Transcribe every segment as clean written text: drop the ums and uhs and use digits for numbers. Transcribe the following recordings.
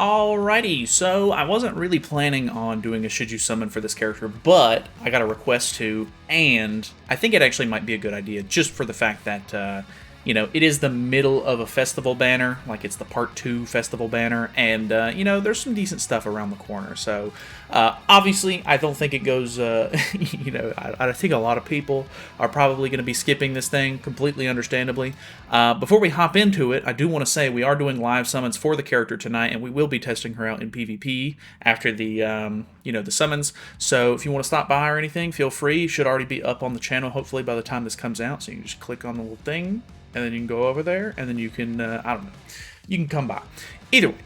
Alrighty, so I wasn't really planning on doing a Should You Summon for this character, but I got a request to, and I think it actually might be a good idea just for the fact that, it is the middle of a festival banner, like it's the Part 2 festival banner, and, there's some decent stuff around the corner. So, obviously, I don't think it goes, I think a lot of people are probably going to be skipping this thing, completely understandably. Before we hop into it, I do want to say we are doing live summons for the character tonight, and we will be testing her out in PvP after the, the summons. So if you want to stop by or anything, feel free. Should already be up on the channel, hopefully, by the time this comes out. So you can just click on the little thing, and then you can go over there, and then you can, you can come by. Either way.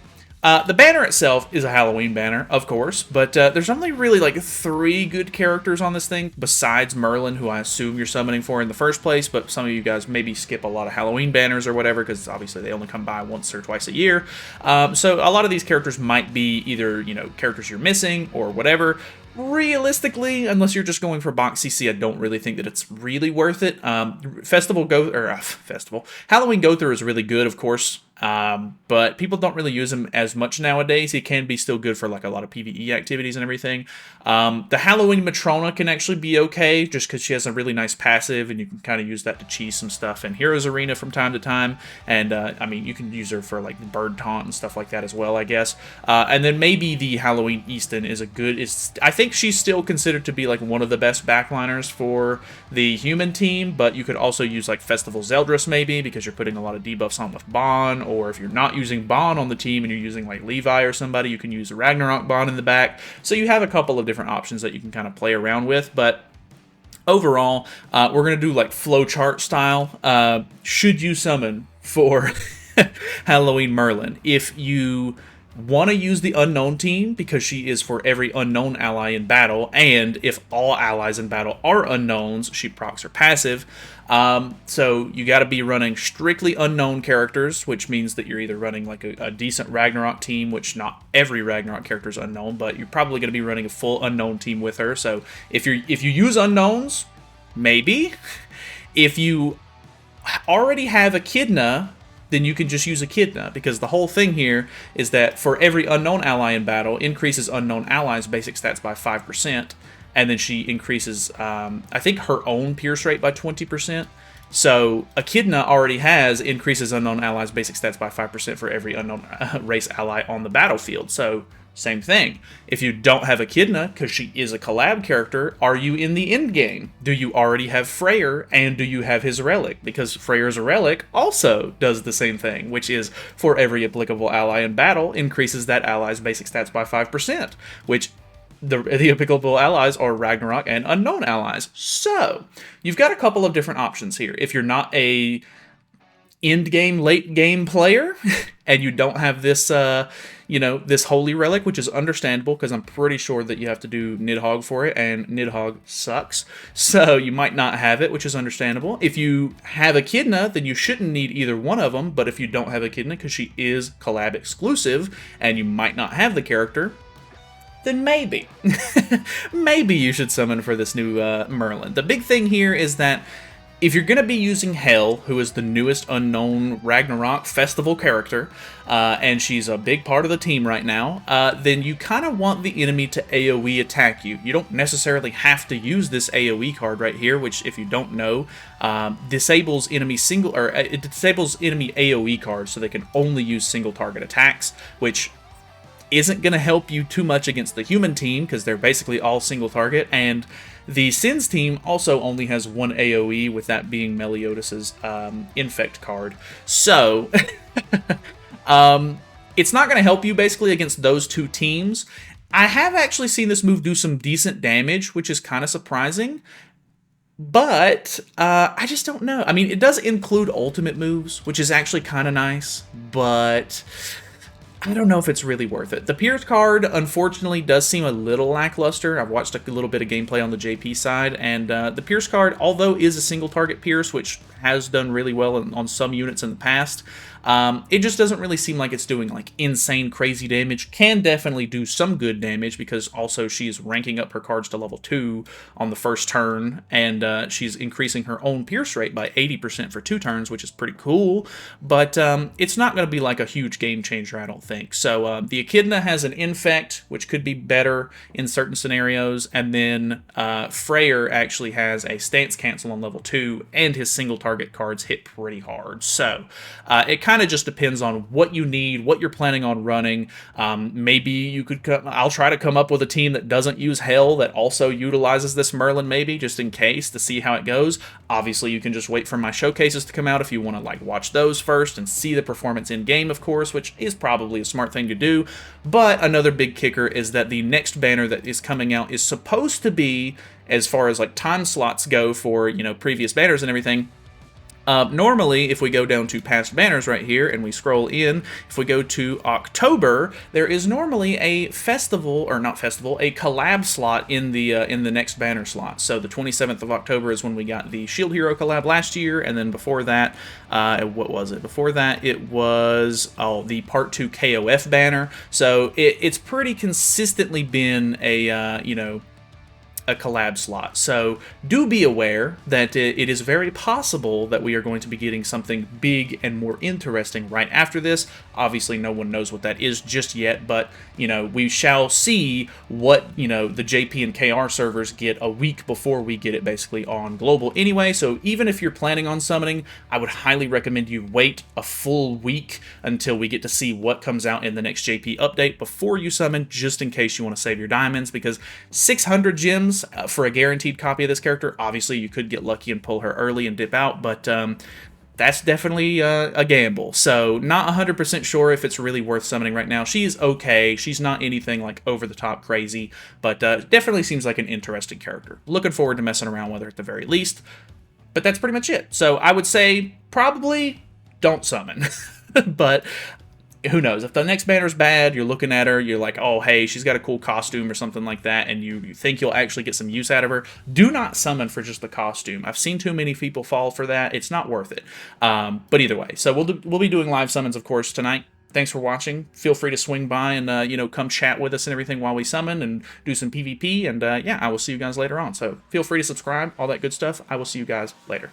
The banner itself is a Halloween banner, of course, but there's only really like 3 good characters on this thing, besides Merlin, who I assume you're summoning for in the first place, but some of you guys maybe skip a lot of Halloween banners or whatever, because obviously they only come by once or twice a year. So a lot of these characters might be either, characters you're missing or whatever. Realistically, unless you're just going for box CC, I don't really think that it's really worth it. Halloween go through is really good, of course, but people don't really use him as much nowadays. He can be still good for like a lot of PvE activities and everything. The Halloween Matrona can actually be okay, just because she has a really nice passive, and you can kind of use that to cheese some stuff in Heroes Arena from time to time. And you can use her for like bird taunt and stuff like that as well, I guess. And then maybe the Halloween Easton is a good. I think she's still considered to be like one of the best backliners for the human team, but you could also use like Festival Zeldris maybe, because you're putting a lot of debuffs on with Bon, or if you're not using Bon on the team and you're using like Levi or somebody, you can use a Ragnarok Bon in the back. So you have a couple of different options that you can kind of play around with, but overall, we're going to do like flowchart style. Should you summon for Halloween Merlin? If you want to use the unknown team, because she is for every unknown ally in battle, and if all allies in battle are unknowns, she procs her passive. So you got to be running strictly unknown characters, which means that you're either running like a decent Ragnarok team, which not every Ragnarok character is unknown, but you're probably going to be running a full unknown team with her. So if you use unknowns, maybe. If you already have Echidna, then you can just use Echidna, because the whole thing here is that for every unknown ally in battle, increases unknown allies' basic stats by 5%, and then she increases, I think, her own pierce rate by 20%. So Echidna already increases unknown allies' basic stats by 5% for every unknown race ally on the battlefield. So same thing. If you don't have Echidna, because she is a collab character, are you in the end game? Do you already have Freyr, and do you have his Relic? Because Freyr's Relic also does the same thing, which is for every applicable ally in battle, increases that ally's basic stats by 5%, which the applicable allies are Ragnarok and unknown allies. So you've got a couple of different options here. If you're not a end game, late game player, and you don't have this, this Holy Relic, which is understandable, because I'm pretty sure that you have to do Nidhogg for it, and Nidhogg sucks. So you might not have it, which is understandable. If you have Echidna, then you shouldn't need either one of them, but if you don't have Echidna, because she is collab exclusive, and you might not have the character, then maybe. Maybe you should summon for this new Merlin. The big thing here is that if you're going to be using Hel, who is the newest unknown Ragnarok festival character, and she's a big part of the team right now, then you kind of want the enemy to AoE attack you. You don't necessarily have to use this AoE card right here, which, if you don't know, disables enemy it disables enemy AoE cards, so they can only use single target attacks, which isn't going to help you too much against the human team, because they're basically all single target, and the Sins team also only has one AoE, with that being Meliodas' Infect card. So, it's not going to help you basically against those two teams. I have actually seen this move do some decent damage, which is kind of surprising. But I just don't know. I mean, it does include ultimate moves, which is actually kind of nice, but I don't know if it's really worth it. The Pierce card, unfortunately, does seem a little lackluster. I've watched a little bit of gameplay on the JP side, and the Pierce card, although is a single target Pierce, which has done really well on some units in the past, It just doesn't really seem like it's doing like insane crazy damage. Can definitely do some good damage because also she's ranking up her cards to level 2 on the first turn, and she's increasing her own pierce rate by 80% for 2 turns, which is pretty cool, but it's not going to be like a huge game changer, I don't think. So the Echidna has an Infect, which could be better in certain scenarios, and then Freyr actually has a Stance Cancel on level 2, and his single target cards hit pretty hard. So it kind of just depends on what you need, what you're planning on running. Maybe you could I'll try to come up with a team that doesn't use Hell that also utilizes this Merlin, maybe, just in case, to see how it goes. Obviously, you can just wait for my showcases to come out if you want to like watch those first and see the performance in game, of course, which is probably a smart thing to do. But another big kicker is that the next banner that is coming out is supposed to be, as far as like time slots go for, you know, previous banners and everything. Normally, if we go down to past banners right here and we scroll in, if we go to October, there is normally a festival, or not festival, a collab slot in the next banner slot. So the 27th of October is when we got the Shield Hero collab last year, and then before that, what was it? Before that, it was the Part 2 KOF banner. So it's pretty consistently been a you know, a collab slot. So do be aware that it is very possible that we are going to be getting something big and more interesting right after this. Obviously, no one knows what that is just yet, but, you know, we shall see what, you know, the JP and KR servers get a week before we get it basically on global anyway. So even if you're planning on summoning, I would highly recommend you wait a full week until we get to see what comes out in the next JP update before you summon, just in case you want to save your diamonds, because 600 gems for a guaranteed copy of this character. Obviously, you could get lucky and pull her early and dip out, but that's definitely a gamble. So not 100% sure if it's really worth summoning right now. She's okay. She's not anything like over-the-top crazy, but definitely seems like an interesting character. Looking forward to messing around with her at the very least. But that's pretty much it. So I would say probably don't summon. But who knows? If the next banner's bad, you're looking at her, you're like, oh, hey, she's got a cool costume or something like that, and you think you'll actually get some use out of her, do not summon for just the costume. I've seen too many people fall for that. It's not worth it. But either way, so we'll be doing live summons, of course, tonight. Thanks for watching. Feel free to swing by and, you know, come chat with us and everything while we summon and do some PvP. And, yeah, I will see you guys later on. So feel free to subscribe, all that good stuff. I will see you guys later.